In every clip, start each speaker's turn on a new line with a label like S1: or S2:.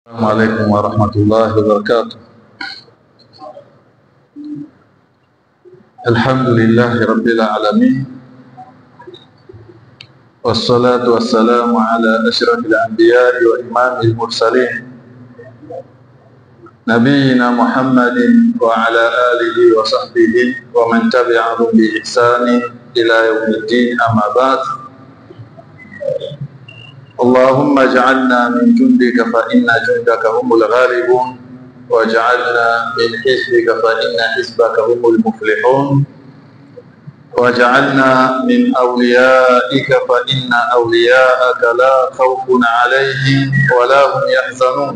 S1: السلام عليكم ورحمة الله وبركاته. الحمد لله رب العالمين، والصلاة والسلام على أشرف الأنبياء وإمام المرسلين نبينا محمد وعلى آله وصحبه ومن تبعهم بإحسان إلى يوم الدين، أما بعد. اللهم اجعلنا من جندك فإن جندك هم الغالبون، واجعلنا من حزبك فإن حزبك هم المفلحون، واجعلنا من أوليائك فإن أولياءك لا خوف عليهم ولا هم يحزنون.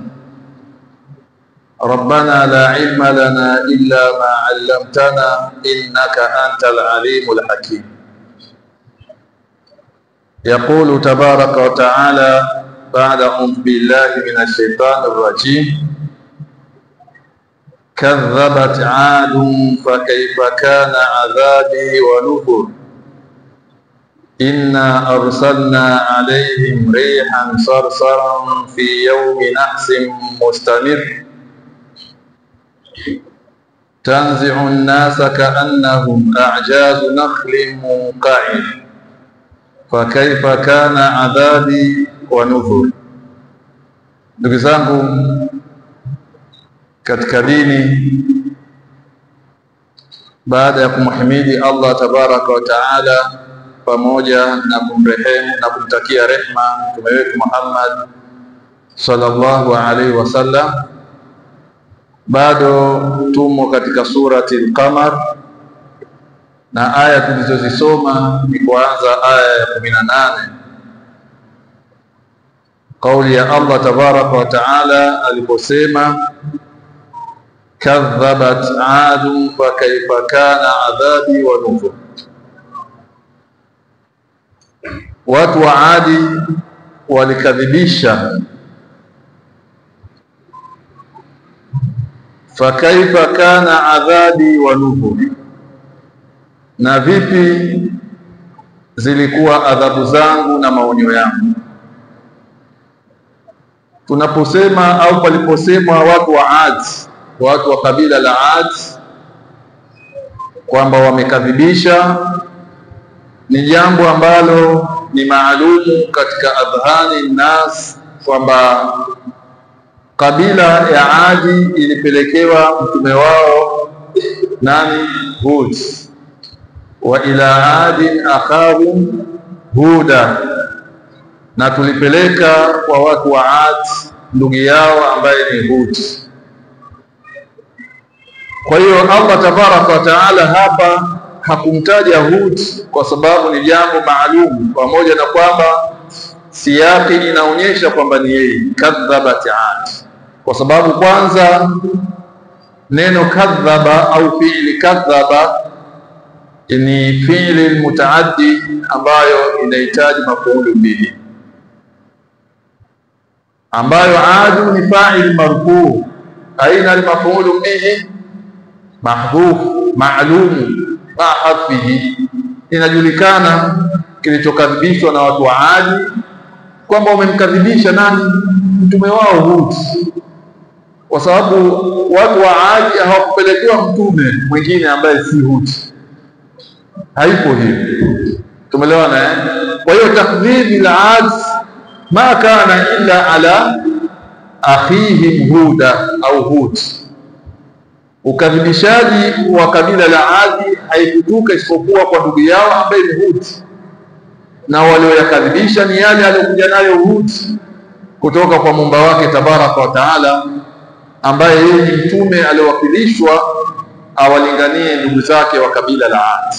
S1: ربنا لا علم لنا إلا ما علمتنا إنك أنت العليم الحكيم. يقول تبارك وتعالى بعد أعوذ بالله من الشيطان الرجيم: كذبت عاد فكيف كان عذابي ونذر إنا أرسلنا عليهم ريحا صرصرا في يوم نحس مستمر تنزع الناس كأنهم أعجاز نخل منقعر فكيف كان adhabi wa nudhur. Ndugu zangu katika dini, baada ya kumhimidi Allah tabaraka wa taala pamoja na kumrehemu na kumtakia rehma mtume wetu Muhammad sallallahu alaihi wasallam, bado tumo katika surati al-Qamar na aya tulizozisoma ni kuanza aya ya 18. Kauli ya Allah tabaraka wa taala aliposema kadhabat adu fa kaifa kana adhabi wa nuzur. Watu wa Adi walikadhibisha, fa kaifa kana adhabi wa nuzur, na vipi zilikuwa adhabu zangu na maonyo yangu. Tunaposema au paliposema watu wa Ad, watu wa kabila la Ad kwamba wamekadhibisha, ni jambo ambalo ni maalumu katika adhani nas, kwamba kabila ya Adi ilipelekewa mtume wao nani? Hud. Wa ila adin akhahum huda, na tulipeleka kwa watu wa Ad ndugu yao ambaye ni Hud. Kwa hiyo Allah tabaraka wa taala hapa hakumtaja Hud kwa sababu ni jambo maalum, pamoja na kwamba siyaki inaonyesha kwamba ni yeye. Kadhabat Ad, kwa sababu kwanza neno kadhaba au fi'li kadhaba ni fi'li mutaaddi ambayo inahitaji maf'ul bihi, ambayo adu ni fa'il marfu, aina al-maf'ul bihi mahdhuf ma'lum ma hadfihi. Inajulikana kilichokadhibishwa na watu wa Adi kwamba wamemkadhibisha nani? Mtume wao Hud, kwa sababu watu wa Adi hawakupelekewa mtume mwingine ambaye si Hud. Haipo hiyo, tumeelewana eh? Kwa hiyo takdhibi la Ad ma kana illa ala akhihim Huda au Hud. Ukadhibishaji wa kabila la Adi haikutuka isipokuwa kwa ndugu yao ambaye ni Hud, na walioyakadhibisha ni yale aliyokuja nayo Hud kutoka kwa Muumba wake tabaraka wa taala, ambaye yeye ni mtume aliowakilishwa awalinganie ndugu zake wa kabila la Adi.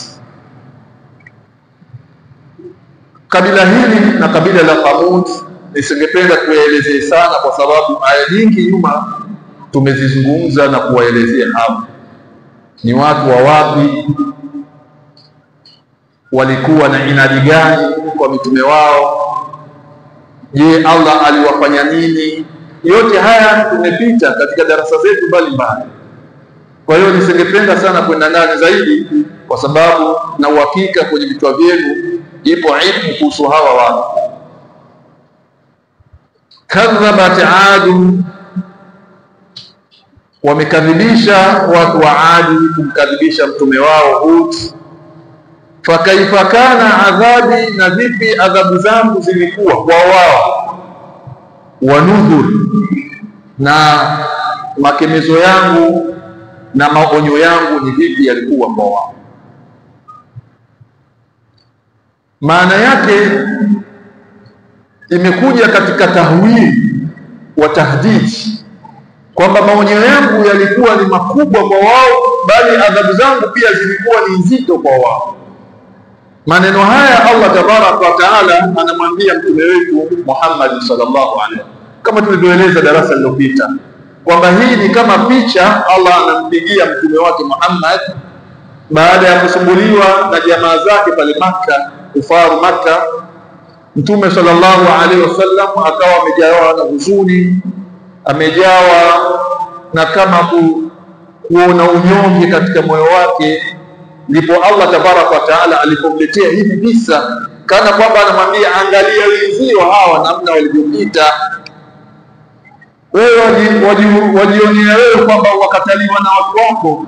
S1: Kabila hili na kabila la Thamud nisingependa kuelezea sana, kwa sababu aya nyingi nyuma tumezizungumza na kuwaelezea hapa ni watu wa wapi, walikuwa na inadi gani kwa mitume wao, je, Allah aliwafanya nini? Yote haya tumepita katika darasa zetu mbalimbali. Kwa hiyo nisingependa sana kwenda ndani zaidi, kwa sababu na uhakika kwenye vichwa vyenu ipo ilmu kuhusu hawa watu. Kadhabat Adu wamekadhibisha watu wa Adi kumkadhibisha mtume wao Hud. Fakaifa kana adhabi, na vipi adhabu zangu zilikuwa kwa wao, wa nudhur, na makemezo yangu na maonyo yangu ni vipi yalikuwa kwa wao. Maana yake imekuja katika tahwili wa tahdidi kwamba maonyo yangu yalikuwa ni makubwa kwa wao, bali adhabu zangu pia zilikuwa ni nzito kwa wao. Maneno haya Allah tabaraka wa taala anamwambia mtume wetu Muhammad sallallahu alaihi wasallam, kama tulivyoeleza darasa lililopita kwamba hii ni kama picha Allah anampigia mtume wake Muhammad baada ya kusumbuliwa na jamaa zake pale Makka, kufaru Makka. Mtume sallallahu alaihi wasallam akawa amejawa na huzuni, amejawa na kama kuona unyonge katika moyo wake. Ndipo Allah tabaraka wa taala alipomletea hivi visa, kana kwamba anamwambia angalia wenzio hawa namna walivyopita, wewe wajionea wewe kwamba wakataliwa na watu wako,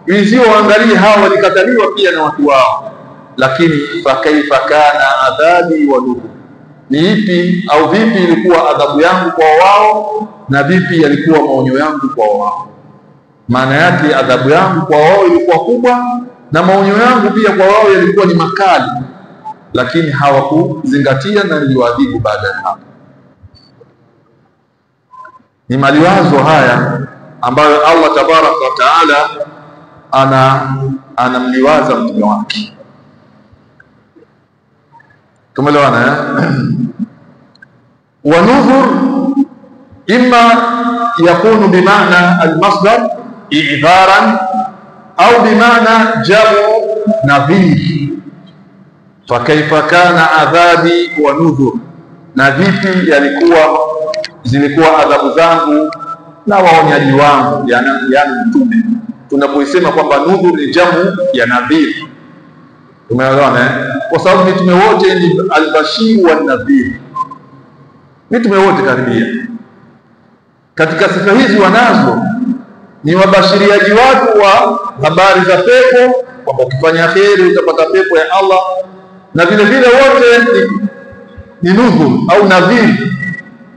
S1: wenzio waangalie hawa walikataliwa pia na watu wao. Lakini fakaifa kana adhabi wa nudhur, ni ipi au vipi ilikuwa adhabu yangu kwa wao na vipi yalikuwa maonyo yangu kwa wao. Maana yake adhabu yangu kwa wao ilikuwa kubwa na maonyo yangu pia kwa wao yalikuwa ni makali, lakini hawakuzingatia na niliwaadhibu baada ya hapo. Ni maliwazo haya ambayo Allah tabaraka wa taala anamliwaza mtume wake. Tumeelewana wa nudhur imma yakunu bimaana almasdar i'dharan au bimaana jamu nadhir. Fakaifa kana adhabi wa nudhur, na vipi zilikuwa adhabu zangu na waonyaji wangu, yani mtume. Tunapoisema kwamba nudhur ni jamu ya nadhir, tumeelewana kwa sababu mitume wote ni albashir wa nadhir. Mitume wote karibia katika sifa hizi wanazo, ni wabashiriaji watu wa habari za pepo, kwamba ukifanya kheri utapata pepo ya Allah, na vile vile wote ni nudhur au nadhir,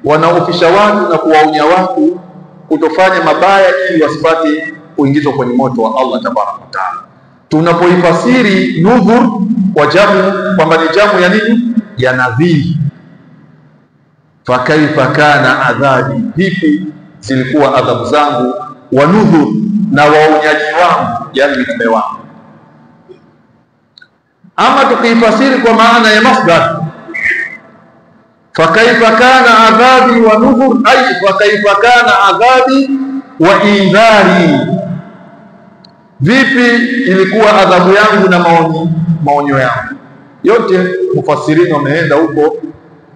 S1: wanaofisha watu na kuwaonya watu kutofanya mabaya ili wasipate kuingizwa kwenye moto wa Allah tabaraka wa taala. Tunapoifasiri nudhur kwa jamu kwamba ni jamu ya nini? Ya nadhir. Fakaifa kana adhabi, vipi zilikuwa adhabu zangu, wa nudhur, na waonyaji wangu, yani mitume wangu. Ama tukifasiri kwa maana ya masdar, fakaifa kana adhabi wa nudhur, ay fakaifa kana adhabi wa indhari, vipi ilikuwa adhabu yangu na maonyo yangu. Yote mufassirini wameenda huko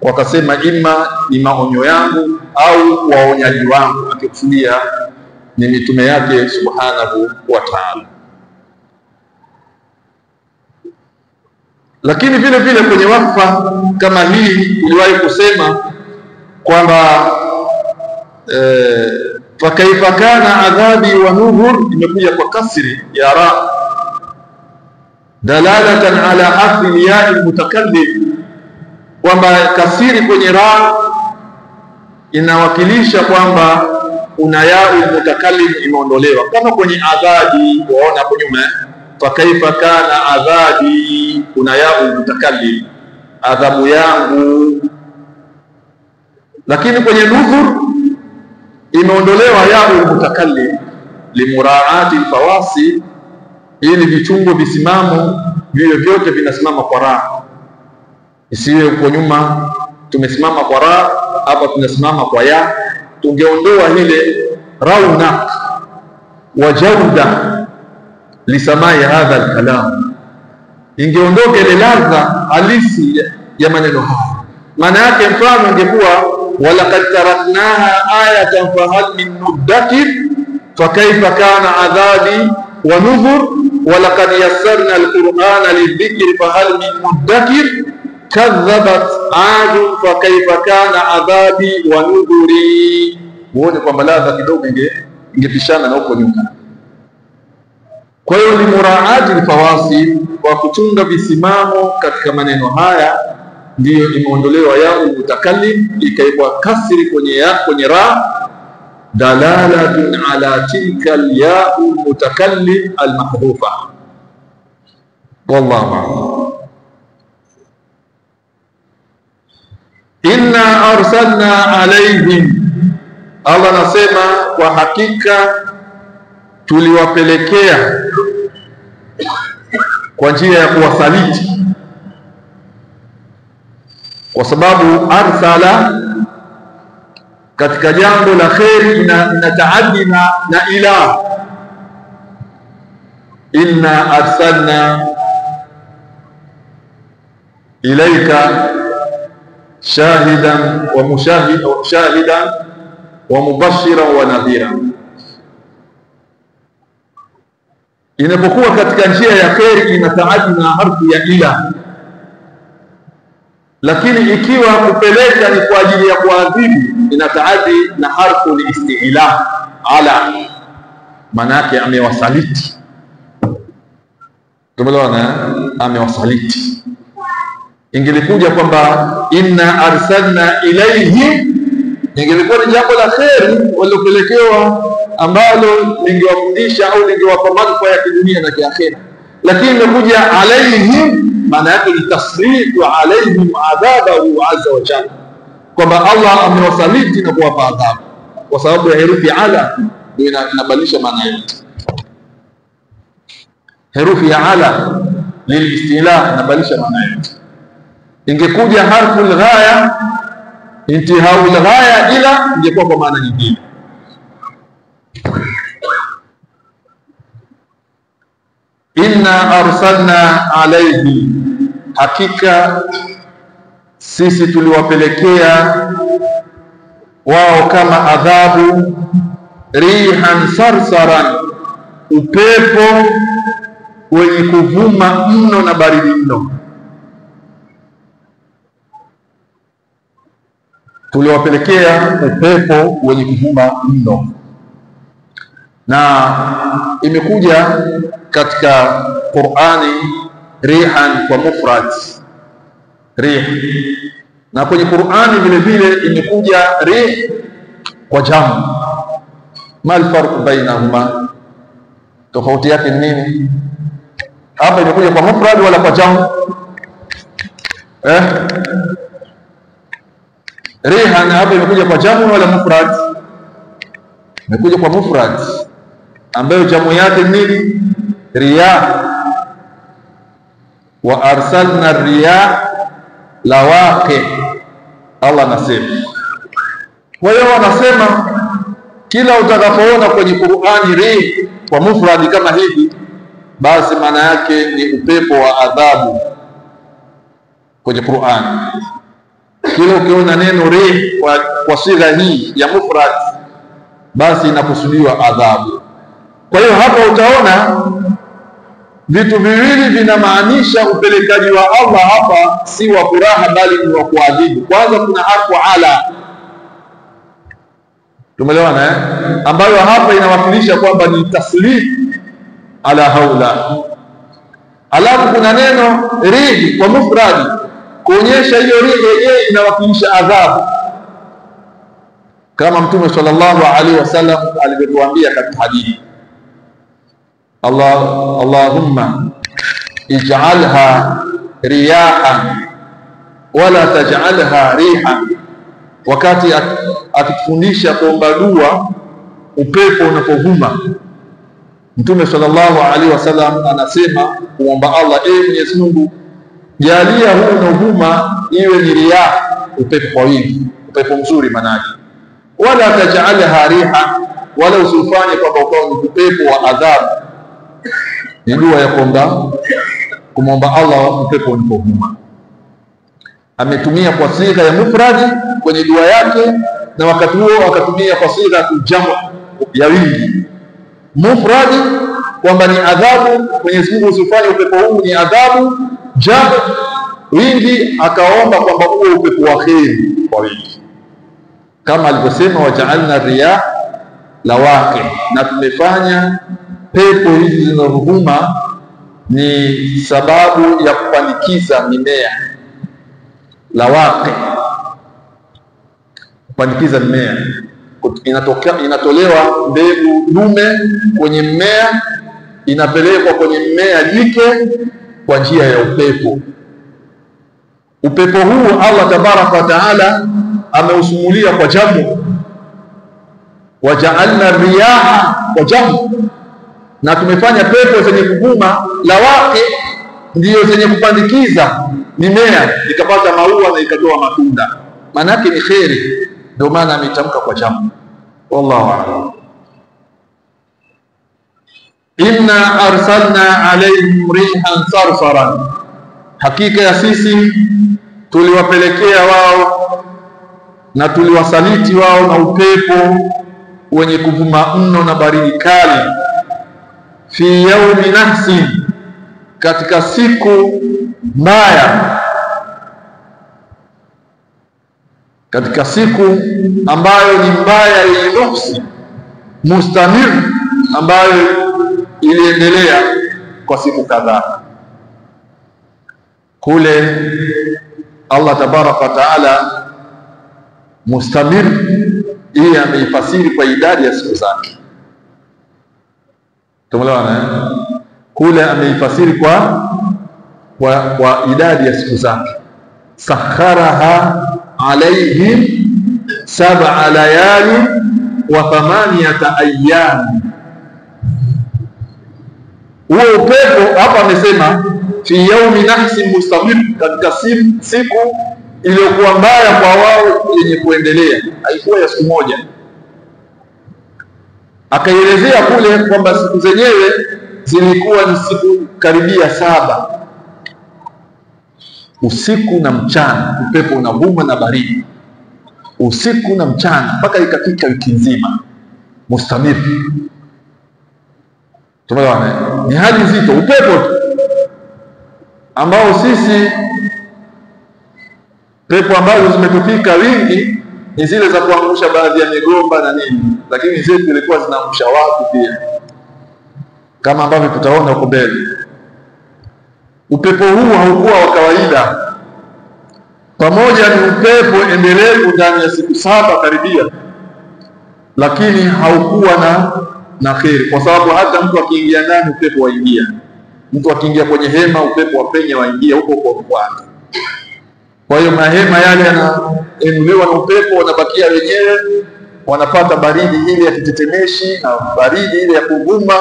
S1: wakasema ima ni maonyo yangu au waonyaji wangu, akikusudia ni mitume yake subhanahu wa ta'ala. Lakini vile vile kwenye wakfa kama hii iliwahi kusema kwamba fakaifa kana adhabi wa nudhur, imekuja kwa kasri ya ra dalalatan ala hafi ya almutakallim, kwamba kasiri kwenye ra inawakilisha kwamba kuna ya almutakallim imeondolewa, kama kwenye adhabi waona hapo nyuma fakaifa kana adhabi, kuna ya almutakallim, adhabu yangu. Lakini kwenye nudhur imeondolewa ya almutakallim limuraati alfawasi, ili vichungo visimamo vile vyote vinasimama kwa ra, isiwe uko nyuma tumesimama kwa ra, hapa tunasimama kwa ya. Tungeondoa ile raunak wa jawda lisamai hadha alkalam, ingeondoka ile ladha halisi ya maneno haya. Maana yake mfano ingekuwa walaqad taraknaha ayatan fahal min mudakkir fakaifa kana adhabi wa nudhur walaqad yassarna alqur'ana lidhikri fahal min mudakkir kadhabat adu fakaifa kana adhabi wa nudhuri. Muone kwamba ladha kidogo ingepishana na huko nyuma. Kwa hiyo ni muraati alfawasil, kwa kuchunga visimamo katika maneno haya, ndiyo imeondolewa ya mutakallim ikaibwa kasri kwenye ra, dalalatun ala tilka al-ya al-mutakallim al-mahdhufa. Wallahu a'lam. Inna arsalna alayhim, Allah nasema kwa hakika tuliwapelekea kwa njia ya kuwasaliti, kwa sababu arsala katika jambo la kheri inataaddi na ila. Inna arsalna ilayka shahidan wa mubashiran wa nadhira. Inapokuwa katika njia ya kheri inataaddi na harfu ya ila, lakini ikiwa kupeleka ni kwa ajili ya kuadhibu inataaddi na harfu liistila ala, maana yake amewasaliti. Tumeelewana? Amewasaliti. Ingelikuja kwamba inna arsalna ilayhim, ingelikuwa ni jambo la kheri walilopelekewa ambalo lingewafundisha au lingewapa manufaa ya kidunia na kiakhera, lakini imekuja alayhim, maana yake ni tasrifu alayhim adhabahu azza wa jalla, kwamba Allah amewasaliti na kuwapa adhabu kwa sababu ya herufi ala. Ndio inabadilisha maana yake. Herufi ya ala lilistila inabadilisha maana yake. Ingekuja harfu alghaya intihau alghaya ila, ingekuwa kwa maana nyingine. Inna arsalna alayhi, hakika sisi tuliwapelekea wao kama adhabu, rihan sarsaran, upepo wenye kuvuma mno na baridi mno. Tuliwapelekea upepo wenye kuvuma mno, na imekuja katika Qur'ani rihan kwa mufrad rih, na kwenye Qur'ani vile vile imekuja rih kwa jamu. Mal farq bainahuma, tofauti yake ni nini? Hapa imekuja kwa mufrad wala kwa jamu? Rihan hapa imekuja kwa jamu wala mufrad? Imekuja kwa mufrad, ambayo jamu yake nini? Riyah. Wa arsalna riyah lawaqi, Allah anasema. Kwa hiyo wanasema kila utakapoona kwenye Qur'ani rih kwa mufrad kama hivi, basi maana yake ni upepo wa adhabu kwenye Qur'ani. Kila ukiona neno rih kwa sigha hii ya mufrad, basi inakusudiwa adhabu. Kwa hiyo hapa utaona vitu viwili vinamaanisha upelekaji wa Allah hapa si wa furaha bali ni wa kuadhibu. Kwanza kuna harfu ala, tumeelewana ambayo hapa inawakilisha kwamba ni taslif ala haula. Alafu kuna neno rih kwa mufradi kuonyesha hiyo rih yenyewe inawakilisha adhabu, kama Mtume sallallahu alaihi wasallam alivyotuambia katika hadithi, Allahumma ij'alha riyahan wala taj'alha rihan. Wakati akifundisha kuomba dua upepo unapovuma, Mtume sallallahu alaihi wasallam anasema kuomba Allah, Mwenyezi Mungu, jalia huu unaovuma iwe ni riyah, upepo kwa wingi, upepo mzuri manake, wala taj'alha rihan, wala usifanye kwamba ukawa ni upepo wa adhabu. Ni dua ya kumwomba Allah upepo unapovuma. Ametumia kwa sigha ya mufradi kwenye dua yake, na wakati huo akatumia kwa sigha ya jamu ya wingi. Mufradi kwamba ni adhabu, Mwenyezi Mungu usifanye upepo huu ni adhabu. Jamu wingi akaomba kwamba huo upepo wa kheri kwa wingi, kama alivyosema waja'alna riyah lawaqi, na tumefanya pepo hizi zinazovuma ni sababu ya kupandikiza mimea. Lawaqi, kupandikiza mimea, inatolewa mbegu dume kwenye mmea, inapelekwa kwenye mmea jike kwa njia ya upepo. Upepo huu Allah tabaraka wa taala ameusumulia kwa jamu, waja'alna riyaha kwa jamu, na tumefanya pepo zenye kuvuma lawaqi ndio zenye kupandikiza mimea ikapata maua na ikatoa matunda. Maana yake ni khairi, ndio maana ametamka kwa jamu. Wallahu a'lam. Inna arsalna alayhim rihan sarsaran, hakika ya sisi tuliwapelekea wao na tuliwasaliti wao na upepo wenye kuvuma mno na baridi kali. Fi yaumi nahsi, katika siku mbaya, katika siku ambayo ni mbaya yenye nafsi, mustamir, ambayo iliendelea kwa siku kadhaa. Kule Allah tabaraka wa taala mustamir hii ameifasiri kwa idadi ya siku zake. Tumeelewana? Kule ameifasiri kwa idadi ya siku zake. Sakharaha alaihim 7 layali wa 8 ayyam. Huo upepo hapa amesema fi yaumi nahsi mustamir, katika siku iliyokuwa mbaya kwa wao yenye kuendelea, haikuwa ya siku moja. Akaelezea kule kwamba siku zenyewe zilikuwa ni siku karibia 7, usiku na mchana, upepo unavuma na baridi usiku na mchana, mpaka ikafika wiki nzima mustamir. Tumeona ni hali nzito, upepo ambao sisi pepo ambazo zimetufika wingi ni zile za kuangusha baadhi ya migomba na nini, lakini zetu zilikuwa zinaangusha watu pia, kama ambavyo tutaona huko mbele. Upepo huu haukuwa wa kawaida, pamoja ni upepo endelevu ndani ya siku 7 karibia, lakini haukuwa na kheri, kwa sababu hata mtu akiingia ndani upepo waingia, mtu akiingia kwenye hema upepo wapenya waingia huko kwa kwake. Kwa hiyo mahema yale yanainuliwa na upepo, wanabakia wenyewe, wanapata baridi ile ya kitetemeshi na baridi ile ya kuvuma,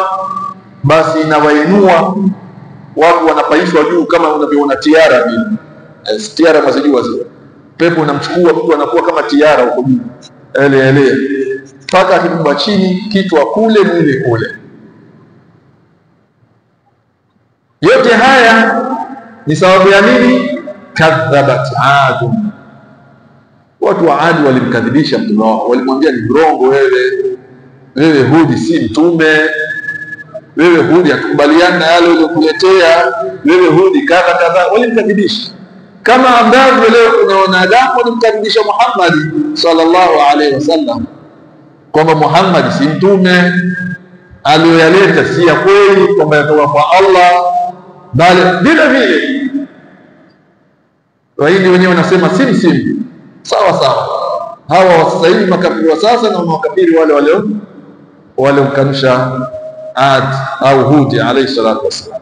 S1: basi inawainua watu, wanapaishwa juu kama unavyoona tiara vile. Tiara mazijua zile, pepo unamchukua mtu anakuwa kama tiara huko juu, ele mpaka akibumba chini, kichwa kule, mwili kule. Yote haya ni sababu ya nini? Kadhabat Adu, watu wa Adi walimkadhibisha mtume wao, walimwambia ni mrongo wewe Hudi si mtume, wewe Hudi hakubaliana na yale uliokuletea, wewe Hudi kadha. Walimkadhibisha kama ambavyo leo kuna wanadamu walimkadhibisha Muhammad sallallahu alaihi wasallam kwamba Muhammad si mtume, aliyoyaleta si ya kweli, kwamba yatoka kwa Allah, bali vile vile Wahindi wenyewe wanasema simu sawa. Hawa sasa hivi makafiri wa sasa na makafiri wale waliomkanusha Ad au Hud alayhi salatu wasalam.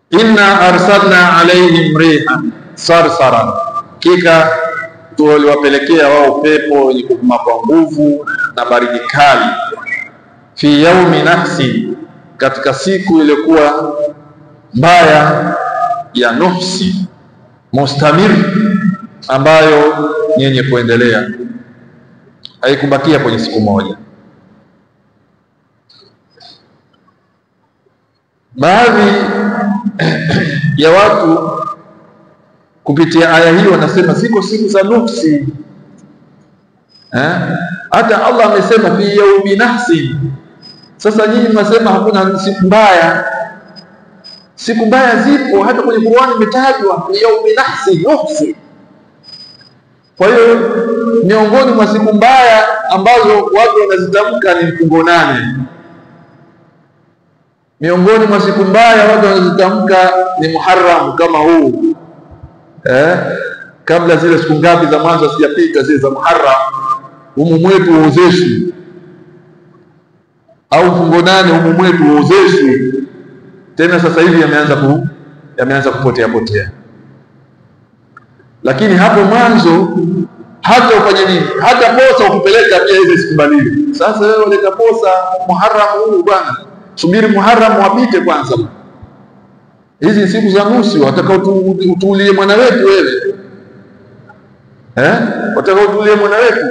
S1: Inna arsalna alayhim rihan sarsaran, kika tuliwapelekea wao pepo wenye kuvuma kwa nguvu na baridi kali. Fi yaumi nahsi, katika siku iliyokuwa mbaya ya nafsi, mustamir, ambayo yenye kuendelea, haikubakia kwenye siku moja. Baadhi ya watu kupitia aya hii wanasema siku za nafsi. Hata Allah amesema fi yaumi nahsi. Sasa nyinyi mnasema hakuna siku mbaya. Siku mbaya zipo, hata kwenye Qur'ani imetajwa yaumi nahsi, nafsi. Kwa hiyo miongoni mwa siku mbaya ambazo watu wanazitamka ni mfungo 8. Miongoni mwa siku mbaya watu wanazitamka ni Muharram kama huu. Kabla zile siku ngapi za mwanzo sijapita zile za Muharram, humu mwetu uozeshwi, au mfungo 8 humu mwetu uozeshwi. Tena sasa hivi yameanza kupotea. Lakini hapo mwanzo hata ufanye nini, hata posa ukipeleka pia hizo sikubaliwi. Sasa wewe uleta posa Muharram huu bwana, subiri Muharram wapite kwanza. Hizi siku za nusu watakao utulie mwana wetu wewe. Watakao utulie mwana wetu.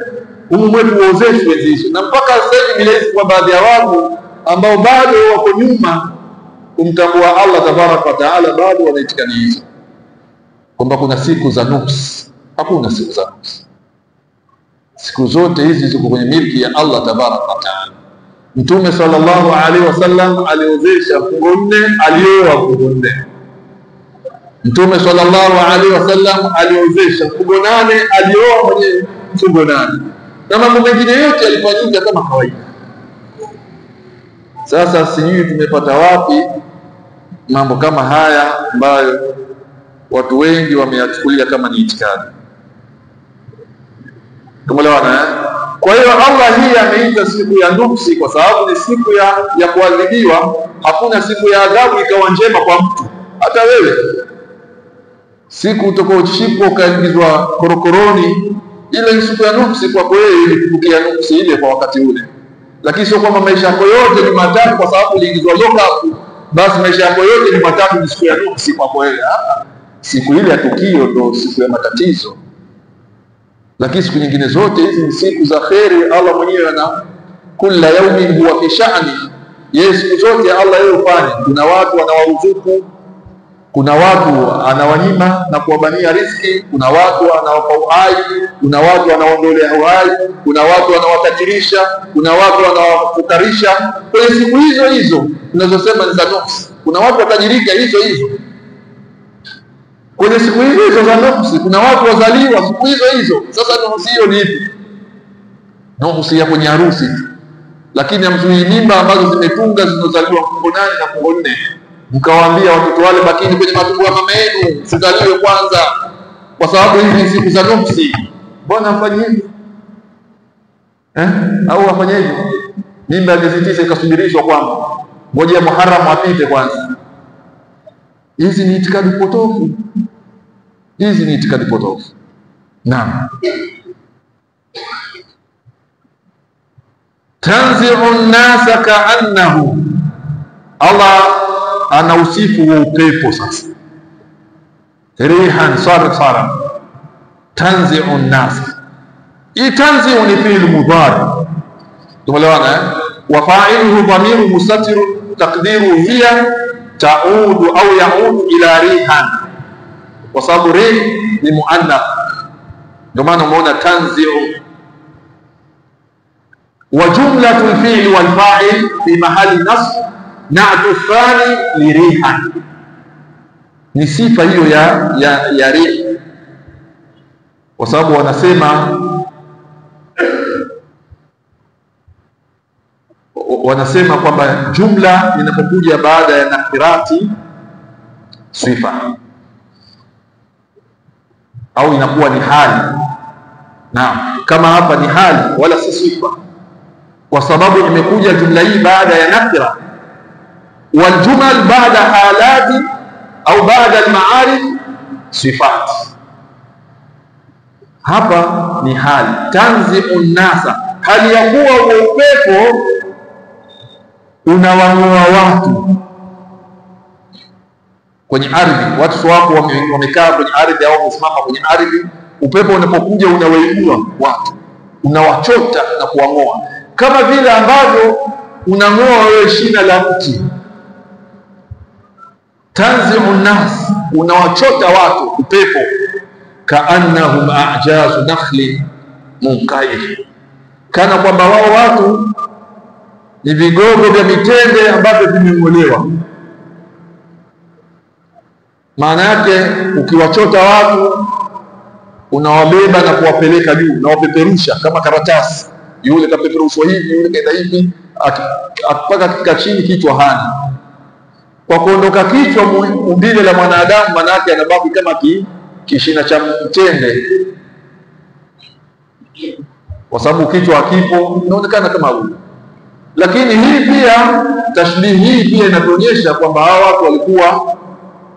S1: Humu mwetu uozeshwe hizo. Na mpaka sasa hivi ile kwa baadhi ya watu ambao bado wako nyuma kumtambua Allah tabaraka wa taala, bado wanaitikani hizo kwamba kuna siku za nuksi. Hakuna siku za nuksi. Siku zote hizi ziko kwenye milki ya Allah tabaraka wa taala. Mtume sallallahu alaihi wasallam aliozesha fungo 4, alioa fungo 4. Mtume sallallahu alaihi wasallam aliozesha fungo 8, alioa mwenye fungo 8. Na mambo mengine yote yalifanyika kama kawaida. Sasa sijui tumepata wapi mambo kama haya ambayo watu wengi wameyachukulia kama ni itikadi. Tumeelewana? Kwa hiyo Allah hii ameita siku ya nuksi kwa sababu ni siku ya kuadhibiwa. Hakuna siku ya adhabu ikawa njema kwa mtu. Hata wewe siku utakaochipwa ukaingizwa korokoroni, ile ni siku ya nuksi kwa wewe, ilikubukia nuksi ile kwa wakati ule. Lakini sio kwamba maisha yako yote ni matatu kwa sababu uliingizwa lock-up, basi maisha yako yote ni matatu, ni siku ya nuksi kwa wewe. Siku ile ya tukio ndio siku ya matatizo. Lakini siku nyingine zote hizi ni siku za kheri. Allah mwenyewe ana kila yaumin huwa fi sha'ni. Yeye siku zote Allah yeye ufanye. Kuna watu anawaruzuku, kuna watu anawanyima na kuwabania riziki, kuna watu anawapa uhai, kuna watu anaondolea uhai, kuna watu anawatajirisha, kuna watu anawafukarisha. Kwa siku hizo tunazosema ni za nuksi, kuna watu watajirika hizo. Kwenye siku hizo za nuksi kuna watu wazaliwa siku hizo. Sasa nuksi hiyo ni ipi? Nuksi ya kwenye harusi. Lakini hamzui mimba ambazo zimetunga zinazaliwa fungo 8 na fungo 4. Mkawaambia watoto wale bakini kwenye matumbo ya mama yenu, sizaliwe kwanza kwa sababu hizi ni siku za nuksi. Mbona afanye hivyo? Au afanye hivyo? Mimba ya miezi 9 ikasubirishwa kwamba ngoja Muharram apite kwanza. Hizi ni itikadi potofu. Naam. Tanzi'u an-nasa ka'annahu. Allah anausifu upepo sasa. Rihan sarsara. Tanzi'u an-nasa. Tanzi'u ni fi'l mudhari. Tumeelewana? Wa fa'iluhu dhamiru mustatir taqdiru hiya ta'udu au ya'udu ila rihan. Kwa sababu rih ni muannath, ndio maana umeona tanzi'u. Wa jumlatu al-fi'l wal fa'il fi mahali nasb na'tu thani li rihan, ni sifa hiyo ya rih. Kwa sababu wanasema kwamba jumla inapokuja baada ya nakirati sifa au inakuwa ni hali. Naam, kama hapa ni hali wala si sifa, kwa sababu imekuja jumla hii baada ya nakira. Wal jumal baada halati au baada al-ma'arif sifat. Hapa ni hali. Tanzi'u nasa, hali ya kuwa upepo unawang'oa watu kwenye ardhi. Watu wako wamekaa kwenye ardhi au wamesimama kwenye ardhi, upepo unapokuja unawaibua watu, unawachota na kuwang'oa, kama vile ambavyo unang'oa wewe shina la mti. Tanzi'u nas, unawachota watu upepo. Kaannahum a'jazu nakhli munqair, kana kwamba wao watu ni vigogo vya mitende ambavyo vimeng'olewa. Maana yake ukiwachota watu unawabeba na kuwapeleka juu, unawapeperusha kama karatasi. yule kapeperushwa hivi, yule kaenda hivi, akipaka kika chini kichwa hana. Kwa kuondoka kichwa, umbile la mwanadamu manake anabaki kama kishina cha mtende, kwa sababu kichwa hakipo, inaonekana kama huyu. Lakini hii pia, tashbihi hii pia inatuonyesha kwamba hawa watu walikuwa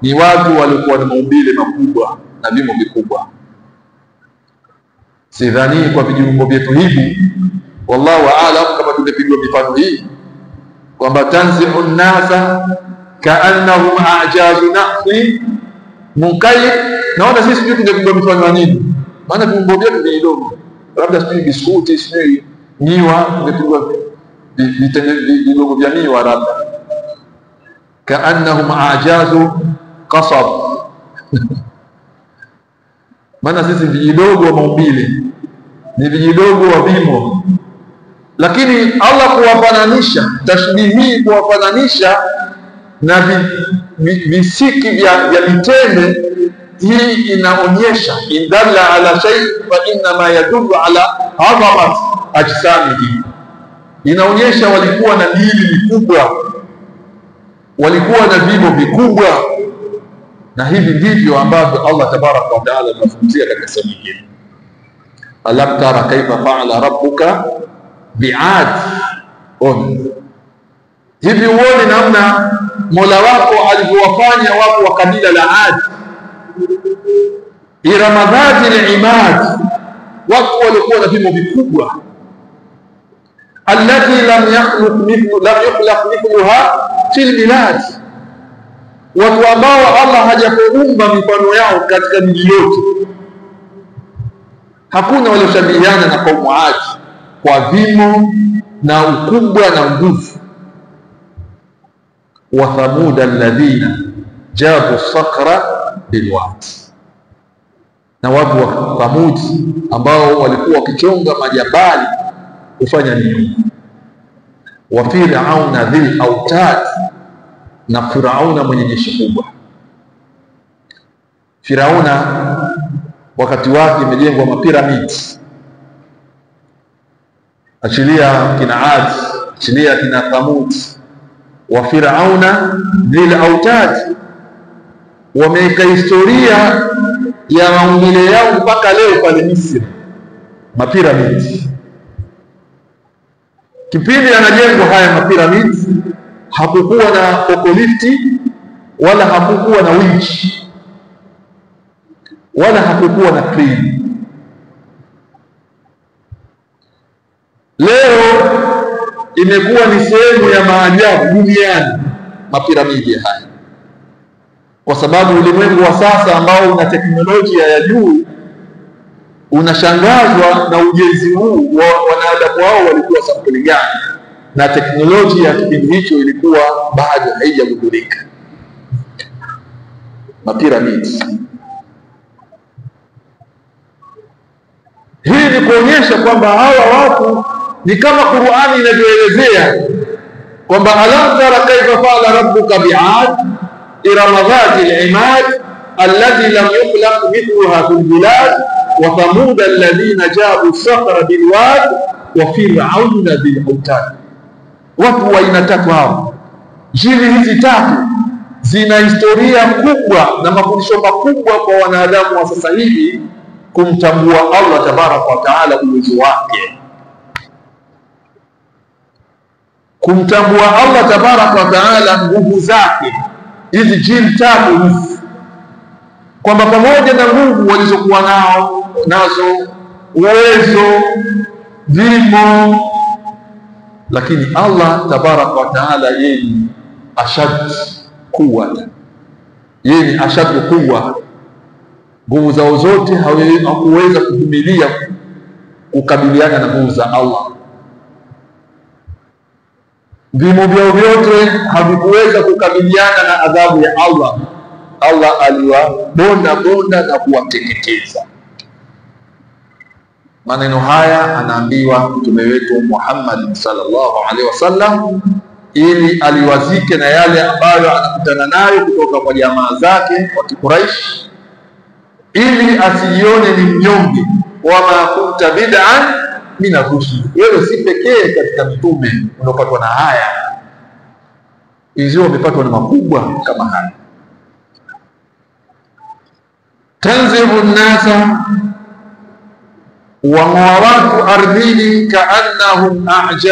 S1: ni watu walikuwa na maumbile makubwa na vimo vikubwa. Sidhani kwa vijumbo vyetu hivi, wallahu aalam, kama tungepigwa mifano hii kwamba tanzi'u an-nasa ka'annahum a'jazu nahli munkai, naona sisi sijui tungepigwa mifano nini, maana vijumbo vyetu ni vidogo, labda sijui biskuti, sijui miwa, tungepigwa vidogo vya miwa labda, ka'annahum a'jazu qasab maana sisi vijidogo wa maumbile, ni vijidogo wa vimo. Lakini Allah kuwafananisha, tashbihi hii kuwafananisha na visiki vya mitende, hii inaonyesha indalla ala shay fa inna ma yadullu ala adhamat ajsamihi. Inaonyesha walikuwa na miili mikubwa, walikuwa na vimo vikubwa, na hivi ndivyo ambavyo Allah tabaraka wa taala anazungumzia katika sura nyingine, alam tara kaifa fa'ala rabbuka bi'ad. Hivi uone namna Mola wako alivyowafanya watu wa kabila la Ad, iramadhati al-imad, watu walikuwa na vimo vikubwa, allati lam yukhlaq mithluha fil bilad, watu ambao Allah hajakuumba mifano yao katika miji yote. Hakuna walioshabihiana na kaumu Ad kwa vimo na ukubwa na nguvu. Wa Thamud alladhina jabu sakra bilwad, na watu wa Thamud ambao walikuwa wakichonga majabali kufanya nini. Wa Firauna dhil autad, na Firauna mwenye jeshi kubwa. Firauna wakati wake imejengwa mapiramidi, achilia kina Ad, achilia kina Thamud. Wa Firauna dhil autad, wameweka historia ya maumbile yao mpaka leo pale Misri, mapiramidi. Kipindi anajengwa haya mapiramidi hakukuwa na forklifti, wala hakukuwa na winch, wala hakukuwa na crane. Leo imekuwa ni sehemu ya maajabu duniani mapiramidi haya, kwa sababu ulimwengu wa sasa ambao una teknolojia ya juu unashangazwa na ujenzi huu wa wanadamu wao walikuwa sampuli gani, na teknolojia ya kipindi hicho ilikuwa bado haijagundulika. Mapiramidi hii ni kuonyesha kwamba hawa watu ni kama Qur'ani inavyoelezea kwamba alam tara kaifa fa'ala rabbuka bi'ad irama dhati al-imad alladhi lam yukhlaq mithluha fil bilad wa Thamud alladhina jabu sakhra bilwad wa Fir'auna dhil autad. Watu wa aina tatu hao, jili hizi tatu zina historia kubwa na mafundisho makubwa kwa wanadamu wa sasa hivi kumtambua Allah tabaraka wa taala uwezo wake, kumtambua Allah tabaraka wa taala nguvu zake. Hizi jili tatu hizi, kwamba pamoja na nguvu walizokuwa nazo, uwezo, vimo, lakini Allah tabaraka wa taala yeye ashad quwwa, yeye ni ashad quwwa. Nguvu zao zote hakuweza kuvumilia kukabiliana na nguvu za Allah. Vimo vyao vyote havikuweza kukabiliana na adhabu ya Allah. Allah aliwabonda na kuwateketeza. Maneno haya anaambiwa mtume wetu Muhammad sallallahu alaihi wasallam ili aliwazike na yale ambayo anakutana nayo kutoka kwa jamaa zake wa Quraysh, ili asijione ni mnyonge. Wama kunta bid'an mimi nakushi. Wewe si pekee katika mitume unaopatwa na haya, hizo wamepatwa na makubwa kama haya. Tanzihu nnasa, wang'oa watu ardhini, kaannahum a'jaz